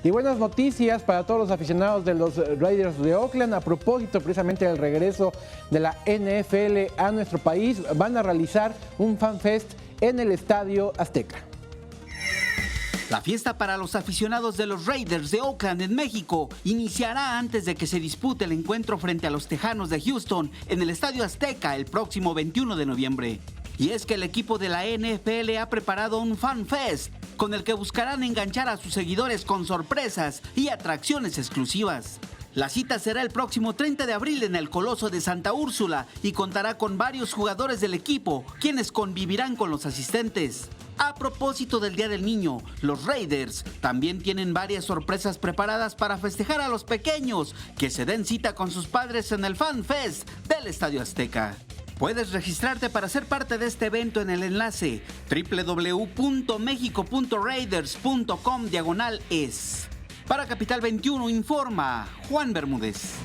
Y buenas noticias para todos los aficionados de los Raiders de Oakland. A propósito precisamente del regreso de la NFL a nuestro país, van a realizar un Fan Fest en el Estadio Azteca. La fiesta para los aficionados de los Raiders de Oakland en México iniciará antes de que se dispute el encuentro frente a los Tejanos de Houston en el Estadio Azteca el próximo 21 de noviembre. Y es que el equipo de la NFL ha preparado un Fan Fest con el que buscarán enganchar a sus seguidores con sorpresas y atracciones exclusivas. La cita será el próximo 30 de abril en el Coloso de Santa Úrsula y contará con varios jugadores del equipo, quienes convivirán con los asistentes. A propósito del Día del Niño, los Raiders también tienen varias sorpresas preparadas para festejar a los pequeños que se den cita con sus padres en el Fan Fest del Estadio Azteca. Puedes registrarte para ser parte de este evento en el enlace www.mexico.raiders.com/es. Para Capital 21 informa Juan Bermúdez.